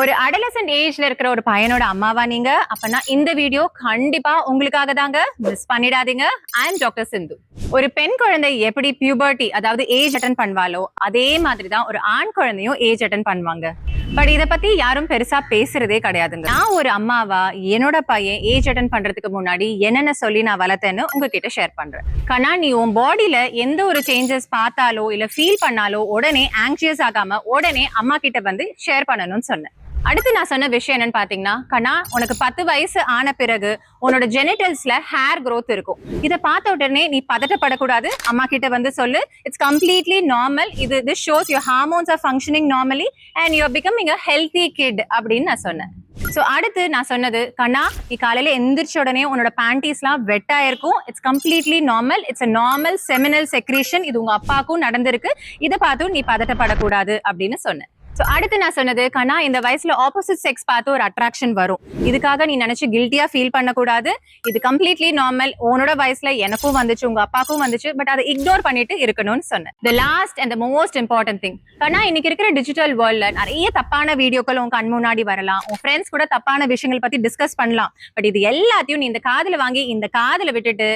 ஒரு அடலசன்ட் ஏஜ்ல இருக்கிற ஒரு பையனோட அம்மாவா நீங்க? அப்பனா இந்த வீடியோ கண்டிப்பா உங்களுக்காக தாங்க. மிஸ் பண்ணிடாதீங்க. ஐ அம் டாக்டர் சிந்து. ஒரு பெண் குழந்தை எப்படி பியூபர்ட்டி அதாவது ஏஜ் அட்டன் பண்ணுவாளோ அதே மாதிரி தான் ஒரு ஆண் குழந்தையும் ஏஜ் அட்டன் பண்ணுவாங்க. பட் இத பத்தி யாரும் பெருசா பேசுறதே கிடையாதுங்க. நான் ஒரு அம்மாவா என்னோட பையன் ஏஜ் அட்டன் பண்றதுக்கு முன்னாடி என்னென்ன சொல்லி நான் வளர்த்தேன்னு உங்ககிட்ட ஷேர் பண்றேன். கண்ணா, நீ உன் பாடியில எந்த ஒரு சேஞ்சஸ் பார்த்தாலோ இல்ல ஃபீல் பண்ணாலோ உடனே ஆங்ஷியஸ் ஆகாம உடனே அம்மா கிட்ட வந்து ஷேர் பண்ணணும்னு சொன்னேன். அடுத்து நான் சொன்ன விஷயம் என்னன்னு பாத்தீங்கன்னா, கண்ணா, உனக்கு 10 வயசு ஆன பிறகு உன்னோட ஜெனிட்டல்ஸ்ல ஹேர் growth இருக்கும். இத பார்த்த உடனே நீ பதட்டப்படக்கூடாது. அம்மா கிட்ட வந்து சொல்லு, it's completely normal. this shows your hormones are functioning normally and you are becoming a healthy kid அப்படின்னு நான் சொன்னேன். சோ அடுத்து நான் சொன்னது, கண்ணா, நீ காலையில எந்திரிச்ச உடனே உன்னோட பேண்டிஸ்லாம் வெட்டா இருக்கும். It's completely normal. It's a normal seminal secretion. இது உங்க அப்பாவுக்கும் நடந்திருக்கு. இத பார்த்து நீ பதட்டப்படக்கூடாது அப்படின்னு சொன்னேன். சோ அடுத்து நான் சொன்னது, கண்ணா, இந்த வயசுல ஆப்போசிட் செக்ஸ் பார்த்து ஒரு அட்ராக்ஷன் வரும். இதுக்காக நீ நினைச்சு கில்ட்டியா ஃபீல் பண்ணக்கூடாது. இது கம்ப்ளீட்லி நார்மல். உன்னோட வயசுல எனக்கும் வந்துச்சு, உங்க அப்பாவுக்கும் வந்துச்சு. பட் அதை இக்னோர் பண்ணிட்டு இருக்கணும்னு சொன்னேன். The last and the most important thing, கண்ணா, இன்னைக்கு இருக்கிற டிஜிட்டல் வேர்ல்ட்ல நிறைய தப்பான வீடியோக்கள் உன் கண் முன்னாடி வரலாம். உன் ஃப்ரெண்ட்ஸ் கூட தப்பான விஷயங்கள் பத்தி டிஸ்கஸ் பண்ணலாம். பட் இது எல்லாத்தையும் நீ இந்த காதுல வாங்கி இந்த காதுல விட்டுட்டு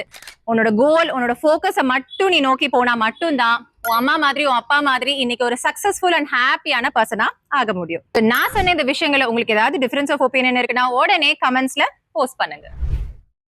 உன்னோட கோல், உன்னோட ஃபோக்கஸை மட்டும் நீ நோக்கி போனா மட்டும்தான் உன் அம்மா மாதிரி உன் அப்பா மாதிரி இன்னைக்கு ஒரு சக்சஸ்ஃபுல் அண்ட் ஹாப்பியான பர்சனா ஆக முடியும். நான் சொன்ன இந்த விஷயங்களை உங்களுக்கு ஏதாவது டிஃபரன்ஸ் ஆஃப் ஒப்பீனியன் இருக்குன்னா உடனே கமெண்ட்ஸ்ல போஸ்ட் பண்ணுங்க.